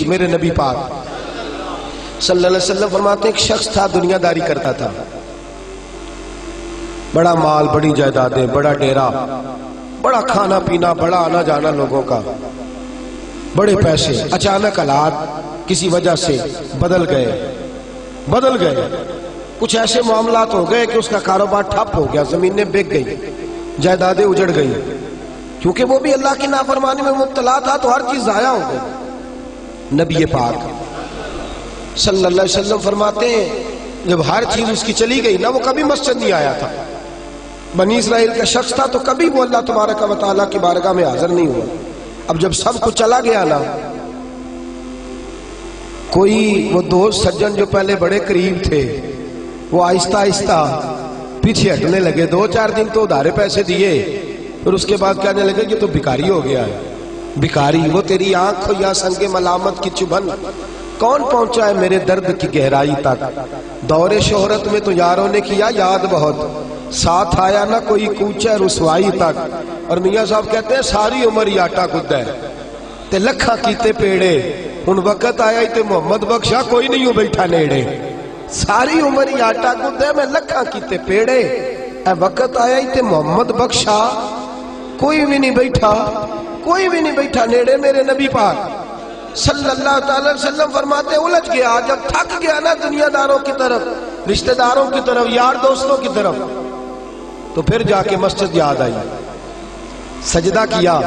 کی میرے نبی پاک صلی اللہ علیہ وسلم فرماتے ہیں ایک شخص تھا دنیا داری کرتا تھا، بڑا مال، بڑی جائیدادیں، بڑا ڈیرا، بڑا کھانا پینا، بڑا آنا جانا لوگوں کا، بڑے پیسے۔ اچانک حالات کسی وجہ سے بدل گئے، کچھ ایسے معاملات ہو گئے کہ اس کا کاروبار ٹھپ ہو گیا، زمینیں بک گئی، جائیدادیں اجڑ گئی، کیونکہ وہ بھی اللہ کی نافرمانی میں مبتلا تھا تو ہر چیز ضائع ہو گئی۔ نبی پاک صلی اللہ علیہ وسلم فرماتے ہیں جب ہر چیز اس کی چلی گئی نا، وہ کبھی مسجد نہیں آیا تھا، بنی اسرائیل کا شخص تھا تو کبھی وہ اللہ تبارک و تعالیٰ کی بارگاہ میں حاضر نہیں ہوا۔ اب جب سب کچھ چلا گیا نا، کوئی وہ دوست سجن جو پہلے بڑے قریب تھے وہ آہستہ آہستہ پیچھے ہٹنے لگے، 2-4 دن تو ادھارے پیسے دیے، پھر اس کے بعد کہنے لگے کہ تو بھکاری ہو گیا ہے۔ بھکاری، وہ تیری آنکھ ہو یا سنگ ملامت کی چبھن، کون پہنچا ہے میرے درد کی گہرائی تک؟ دور شہرت میں تو یاروں نے کیا یاد بہت، ساتھ آیا نہ کوئی کوچہ رسوائی تک۔ اور میاں صاحب کہتے ہیں ساری عمر ہی آٹا گدہ ہے تے لکھا کیتے پیڑے، ان وقت آیا ہی تے محمد بخشا کوئی نہیں ہو بیٹھا نیڑے۔ ساری عمر ہی آٹا گدہ ہے، میں لکھا کیتے پیڑے، اے وقت آیا ہی تے محمد بخشا کوئی بھی نہیں بیٹھا نیڑے۔ میرے نبی پاک صلی اللہ تعالی وسلم فرماتے الجھ گیا، جب تھک گیا نا دنیا داروں کی طرف، رشتہ داروں کی طرف، یار دوستوں کی طرف، تو پھر جا کے مسجد یاد آئی، سجدہ کیا،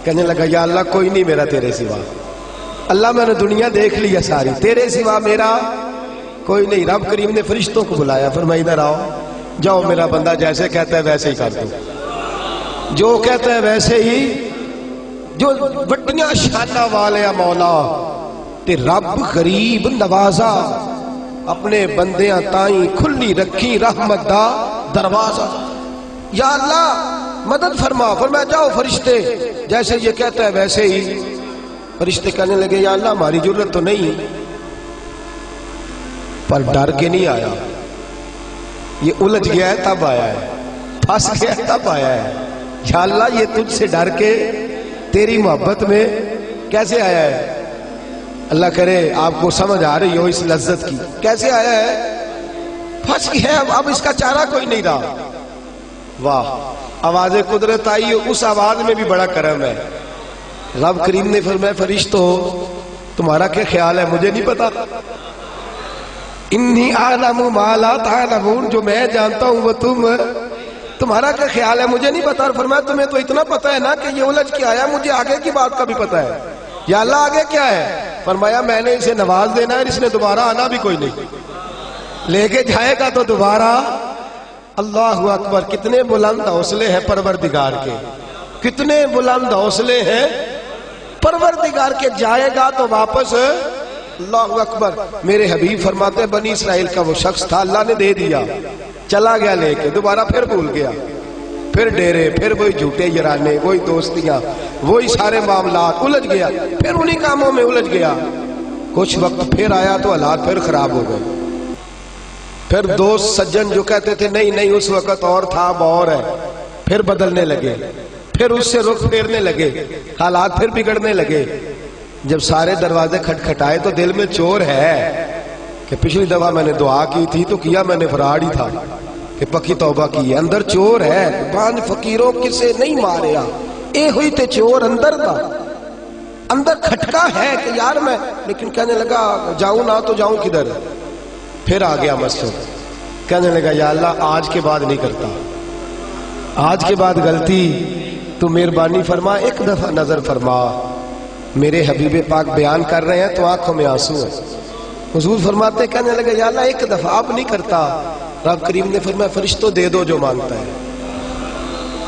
کہنے لگا یا اللہ کوئی نہیں میرا تیرے سوا، اللہ میں نے دنیا دیکھ لیا ساری، تیرے سوا میرا کوئی نہیں۔ رب کریم نے فرشتوں کو بلایا، فرمایا ادھر آؤ، جاؤ میرا بندہ جیسے کہتا ہے ویسے ہی کر دو، جو کہتا ہے ویسے ہی، جو وڈیاں شانہ والے مولا تے رب غریب نوازا، اپنے بندیاں تائیں کھلی رکھی رحمت دا دروازہ، یا اللہ مدد فرما۔ فرمایا جاؤ فرشتے جیسے یہ کہتا ہے ویسے ہی۔ فرشتے کہنے لگے یا اللہ ہماری ضرورت تو نہیں، پر ڈر کے نہیں آیا، یہ الجھ گیا ہے تب آیا ہے، پھنس گیا ہے تب آیا ہے۔ یا اللہ یہ تجھ سے ڈر کے تیری محبت میں کیسے آیا ہے؟ اللہ کرے آپ کو سمجھ آ رہی ہو اس لذت کی، کیسے آیا ہے؟ پھنس گیا ہے، اب اس کا چارہ کوئی نہیں رہا۔ واہ، آواز قدرت آئی، اس آواز میں بھی بڑا کرم ہے۔ رب کریم نے فرمایا فرشتو تمہارا کیا خیال ہے؟ مجھے نہیں پتا، انی اعلم ما لا تعلمون، جو میں جانتا ہوں وہ تمہارا کیا خیال ہے؟ مجھے نہیں پتا۔ اور فرمایا تمہیں تو اتنا پتا ہے نا کہ یہ الجھ کے آیا، مجھے آگے کی بات کا بھی پتا ہے۔ یا اللہ آگے کیا ہے؟ فرمایا میں نے اسے نواز دینا ہے، اس نے دوبارہ آنا بھی کوئی نہیں، لے کے جائے گا تو دوبارہ۔ اللہ اکبر، کتنے بلند حوصلے ہیں پروردگار کے، کتنے بلند حوصلے ہیں پروردگار کے، جائے گا تو واپس۔ اللہ اکبر۔ میرے حبیب فرماتے ہیں بنی اسرائیل کا وہ شخص تھا، اللہ نے دے دیا، چلا گیا لے کے، دوبارہ پھر بھول گیا، پھر ڈیرے، پھر وہی جھوٹے یارانے، وہی دوستیاں، وہی سارے معاملات، الجھ گیا، پھر انہی کاموں میں الجھ گیا۔ کچھ وقت پھر آیا تو حالات پھر خراب ہو گئے، پھر دوست سجن جو کہتے تھے نہیں اس وقت اور تھا اب اور ہے، پھر بدلنے لگے، پھر اس سے رخ پھیرنے لگے، حالات پھر بگڑنے لگے۔ جب سارے دروازے کھٹکھٹائے تو دل میں چور ہے کہ پچھلی دفعہ میں نے دعا کی تھی تو کیا میں نے فراڈ ہی تھا کہ پکی توبہ کی ہے، اندر چور ہے، پانچ فقیروں کسے نہیں ماریا، اے ہوئی تے چور اندر دا، اندر کھٹکا ہے کہ یار میں، لیکن کہنے لگا جاؤں نہ تو جاؤں کدھر۔ پھر آ گیا مسجد، کہنے لگا یا اللہ آج کے بعد نہیں کرتا، آج کے بعد غلطی تو مہربانی فرما، ایک دفعہ نظر فرما۔ میرے حبیب پاک بیان کر رہے ہیں تو آنکھوں میں آنسو ہے۔ حضور فرماتے کہنے لگے یا اللہ ایک دفعہ، اب نہیں کرتا۔ رب کریم نے فرمایا فرشتوں دے دو جو مانگتا ہے۔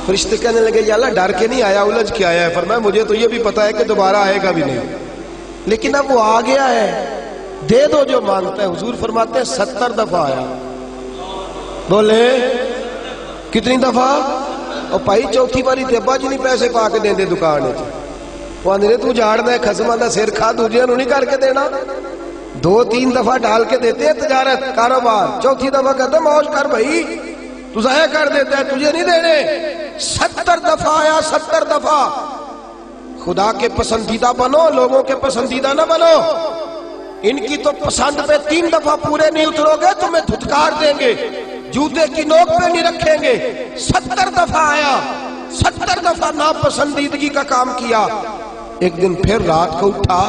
فرشتے کہنے لگے یا اللہ ڈر کے نہیں آیا، الجھ کے آیا ہے۔ فرمایا مجھے تو یہ بھی پتا ہے کہ دوبارہ آئے گا بھی نہیں، لیکن اب وہ آ گیا ہے، دے دو جو مانگتا ہے۔ حضور فرماتے ہیں 70 دفعہ آیا۔ بولے کتنی دفعہ؟ اور پائی چوتھی باری تے ابا جی نہیں پیسے پا کے دیں دے دکان ہے، وہ آندھے تو جاڑنا ہے خسمہ دا سر کھا، دوجے انہوں نہیں کر کے دینا۔ 2-3 دفعہ ڈال کے دیتے ہیں تجارت کاروبار، چوتھی دفعہ کہتے ہیں موج کر بھائی، تو ضائع کر دیتا ہے، تجھے نہیں دینے۔ 70 دفعہ آیا، 70 دفعہ۔ خدا کے پسندیدہ بنو، لوگوں کے پسندیدہ نہ بنو۔ ان کی تو پسند پہ 3 دفعہ پورے نہیں اترو گے تمہیں دھتکار دیں گے، جوتے کی نوک پہ نہیں رکھیں گے۔ 70 دفعہ آیا، 70 دفعہ ناپسندیدگی کا کام کیا۔ ایک دن پھر رات کو اٹھا،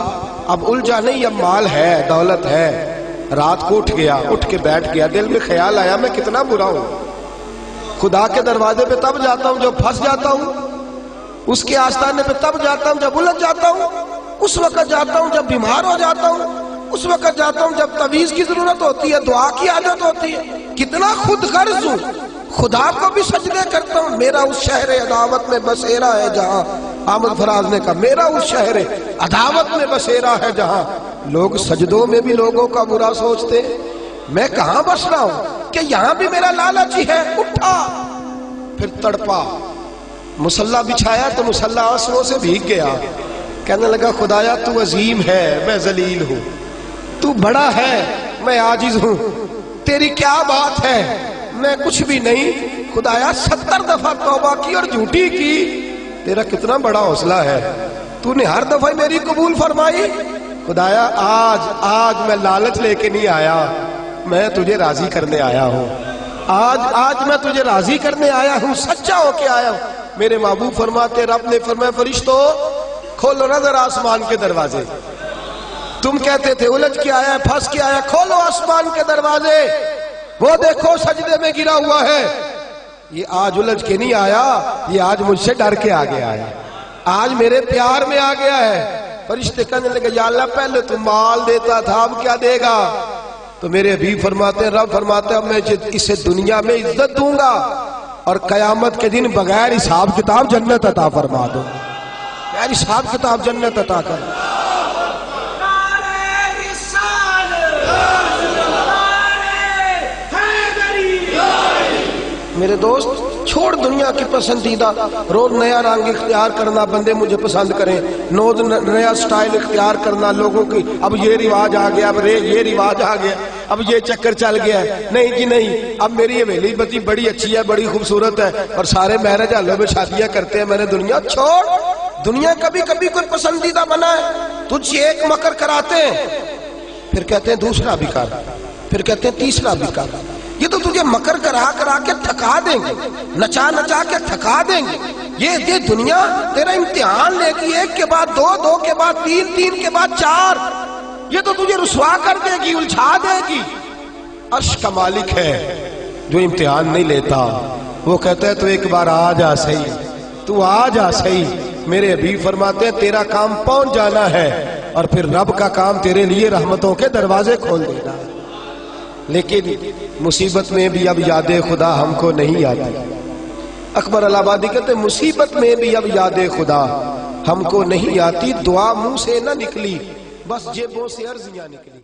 اب الجھا نہیں، اب مال ہے، دولت ہے۔ رات کو اٹھ گیا، اٹھ کے بیٹھ گیا، دل میں خیال آیا میں کتنا برا ہوں، خدا کے دروازے پہ تب جاتا ہوں جب پھنس جاتا ہوں، اس کے آستانے پہ تب جاتا ہوں جب الجھ جاتا ہوں، اس وقت جاتا ہوں جب بیمار ہو جاتا ہوں، اس وقت جاتا ہوں جب تعویذ کی ضرورت ہوتی ہے، دعا کی عادت ہوتی ہے۔ کتنا خود غرض ہوں، خدا کو بھی سجدے کرتا ہوں۔ میرا اس شہر عداوت میں بسیرا ہے جہاں، احمد فراز نے کہا میرا اس شہر عداوت میں بسیرا ہے جہاں، لوگ سجدوں میں بھی لوگوں کا برا سوچتے، میں کہاں بس رہا ہوں کہ یہاں بھی میرا لالچ ہی ہے۔ اٹھا، پھر تڑپا، مصلی بچھایا تو مصلی آنسوؤں سے بھیگ گیا، کہنے لگا خدایا تو عظیم ہے، میں ذلیل ہوں، تو بڑا ہے، میں عاجز ہوں، تیری کیا بات ہے، میں کچھ بھی نہیں۔ خدایا 70 دفعہ توبہ کی اور جھوٹی کی، تیرا کتنا بڑا حوصلہ ہے، تو نے ہر دفعہ میری قبول فرمائی۔ خدایا آج میں لالچ لے کے نہیں آیا، میں تجھے راضی کرنے آیا ہوں، آج میں تجھے راضی کرنے آیا ہوں، سچا ہو کے آیا ہوں۔ میرے محبوب فرماتے، رب نے فرمایا فرشتوں کھولو نظر آسمان کے دروازے، تم کہتے تھے الجھ کے آیا ہے، پھنس کے آیا، کھولو آسمان کے دروازے، وہ دیکھو سجدے میں گرا ہوا ہے۔ یہ آج الجھ کے نہیں آیا، یہ آج مجھ سے ڈر کے آ گیا ہے، آج میرے پیار میں آ گیا ہے۔ فرشتے کہنے لگے یا اللہ پہلے تو مال دیتا تھا، اب کیا دے گا؟ تو میرے حبیب فرماتے ہیں، رب فرماتے ہیں اب میں اسے دنیا میں عزت دوں گا اور قیامت کے دن بغیر حساب کتاب جنت عطا فرما دوں، بغیر حساب کتاب جنت عطا کر۔ میرے دوست چھوڑ دنیا کی پسندیدہ، روز نیا رنگ اختیار کرنا، بندے مجھے پسند کریں، روز نیا سٹائل اختیار کرنا، لوگوں کی اب یہ رواج آ گیا، اب یہ رواج آ گیا، اب یہ چکر چل گیا ہے، نہیں جی نہیں، اب میری حویلی بتی بڑی اچھی ہے، بڑی خوبصورت ہے، اور سارے میرج ہالوں میں شادیاں کرتے ہیں، میں نے دنیا چھوڑ، دنیا کبھی کبھی کوئی پسندیدہ بنا ہے، تجھ سے ایک مکر کراتے ہیں، پھر کہتے ہیں دوسرا بھی کر، پھر کہتے ہیں تیسرا بھی کر، یہ تو تجھے مکر کرا کے تھکا دیں گے، نچا کے تھکا دیں گے۔ یہ دنیا تیرا امتحان لے گی، ایک کے بعد دو کے بعد تین کے بعد 4، یہ تو تجھے رسوا کر دے گی، الجھا دے گی۔ عرش کا مالک ہے جو امتحان نہیں لیتا، وہ کہتا ہے تو ایک بار آ جا صحیح، تو آ جا صحیح۔ میرے حبیب فرماتے ہیں تیرا کام پہنچ جانا ہے، اور پھر رب کا کام تیرے لیے رحمتوں کے دروازے کھول دینا ہے۔ لیکن مصیبت میں بھی اب یاد خدا ہم کو نہیں آتی۔ اکبر الہ آبادی کہتے ہیں مصیبت میں بھی اب یاد خدا ہم کو نہیں آتی، دعا منہ سے نہ نکلی، بس جیبوں سے عرضیاں نکلی۔